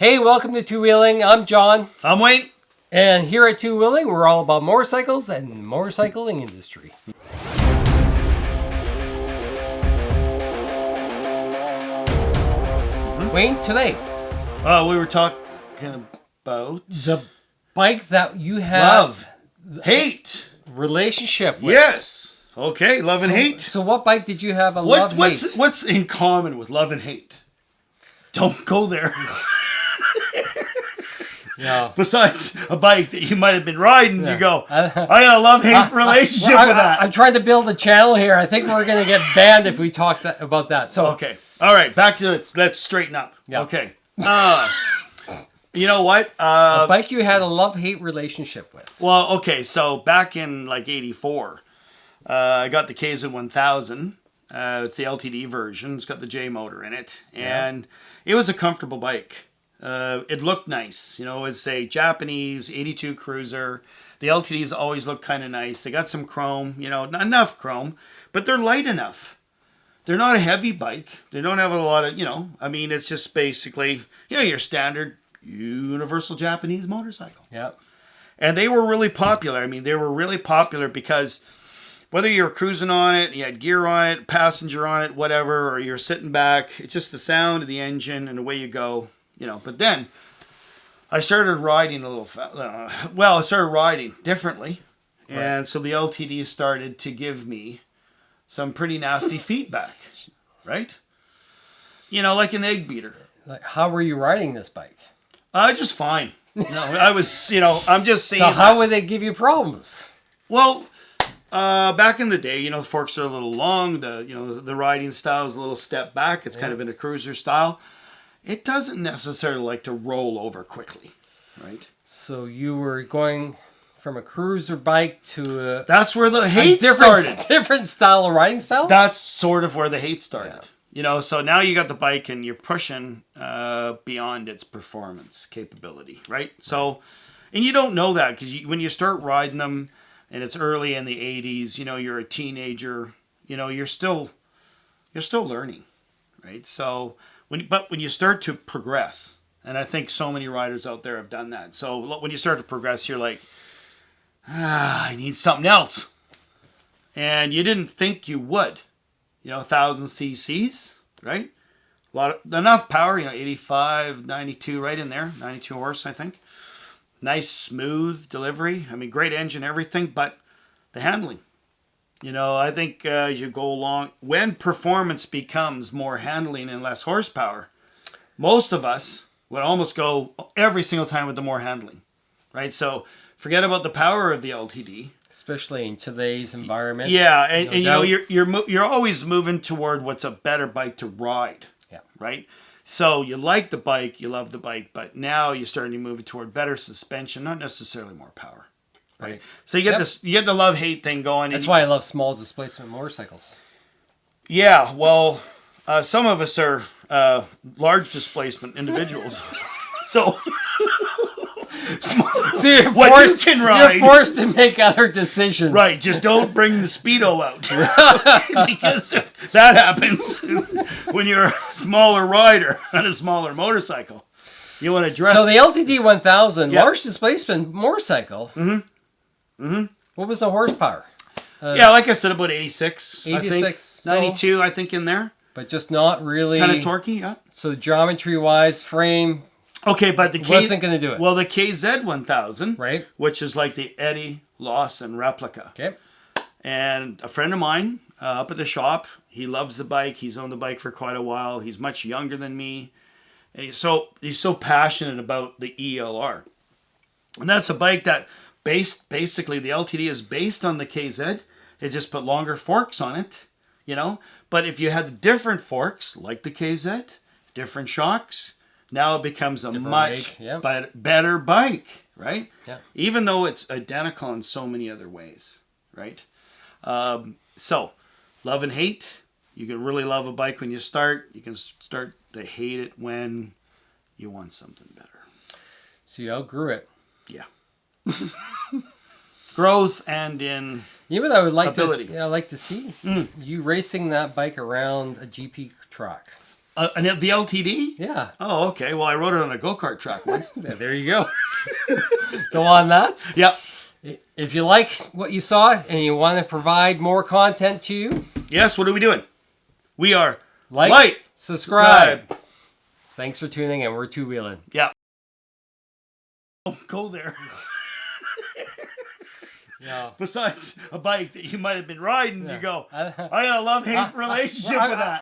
Hey, welcome to Two Wheeling. I'm John. I'm Wayne. And here at Two Wheeling, we're all about motorcycles and the motorcycling industry. Wayne, today, We were talking about the bike that you have love, hate. relationship with. Yes. Okay, love and hate. So what bike did you have a love hate? What's in common with love and hate? Don't go there. Yeah. Besides a bike that you might have been riding, Yeah. you go, I got a love-hate relationship with that. I'm trying to build a channel here. I think we're going to get banned if we talk about that. So Okay. All right, back to it. Let's straighten up. Yeah. Okay. You know what? a bike you had a love-hate relationship with. Well, okay, so back in like 84, I got the KZ 1000. It's the LTD version. It's got the J motor in it. And it was a comfortable bike. It looked nice. You know, it's a Japanese 82 Cruiser. The LTDs always look kind of nice. They got some chrome, you know, not enough chrome, but they're light enough. They're not a heavy bike. They don't have a lot of, I mean, it's just basically, your standard universal Japanese motorcycle. Yeah. And they were really popular. I mean, they were really popular because whether you're cruising on it, you had gear on it, passenger on it, whatever, or you're sitting back, it's just the sound of the engine and away you go, But then I started riding I started riding differently. Right. And so the LTD started to give me some pretty nasty feedback, right? Like an egg beater. Like, how were you riding this bike? Just fine. I was, I'm just saying. So how would they give you problems? Well, back in the day, the forks are a little long. The riding style is a little step back. It's kind of in a cruiser style. It doesn't necessarily like to roll over quickly, right? So you were going from a cruiser bike to that's where the hate started. Different style of riding style? That's sort of where the hate started. Yeah. So now you got the bike and you're pushing beyond its performance capability, right? So, and you don't know that because when you start riding them and it's early in the 80s, you're a teenager, you're still learning, right? So, when you start to progress, and I think so many riders out there have done that. So when you start to progress, you're like, I need something else. And you didn't think you would. 1,000 cc's, right? Enough power, 85, 92, right in there. 92 horse, I think. Nice, smooth delivery. I mean, great engine, everything, but the handling. I think as you go along, when performance becomes more handling and less horsepower, most of us would almost go every single time with the more handling, right? So forget about the power of the LTD. Especially in today's environment. Yeah, and you're always moving toward what's a better bike to ride. Yeah. Right? So you like the bike, you love the bike, but now you're starting to move toward better suspension, not necessarily more power. Right. So you get the love-hate thing going. That's why I love small displacement motorcycles. Yeah, well, some of us are large displacement individuals. So you're forced to make other decisions. Right, just don't bring the Speedo out. Because if that happens when you're a smaller rider on a smaller motorcycle, you want to dress. So the LTD 1000, large displacement motorcycle. Mm-hmm. Mm-hmm. What was the horsepower? Like I said, about 86. 86. 92, I think, in there. But just not really. Kind of torquey, yeah. So geometry-wise, frame. Okay, but wasn't going to do it. Well, the KZ 1000, right, which is like the Eddie Lawson replica. Okay. And a friend of mine up at the shop, he loves the bike. He's owned the bike for quite a while. He's much younger than me. And he's so passionate about the ELR. And that's a bike that basically the LTD is based on the KZ. It just put longer forks on it, But if you had the different forks, like the KZ, different shocks, now it becomes a much better bike, right? Yeah. Even though it's identical in so many other ways, right? So, love and hate. You can really love a bike when you start. You can start to hate it when you want something better. So you outgrew it. Yeah. Growth and in what I would like ability. to see you racing that bike around a GP track. The LTD? Yeah. Oh, okay. Well, I rode it on a go-kart track once. Yeah, there you go. So on that, Yep. if you like what you saw and you want to provide more content to you, Yes, what are we doing? We are like, subscribe. Thanks for tuning in. We're two-wheeling. Yeah. Don't go there. Yeah. Besides a bike that you might have been riding, Yeah. you go, I got a love-hate relationship with that.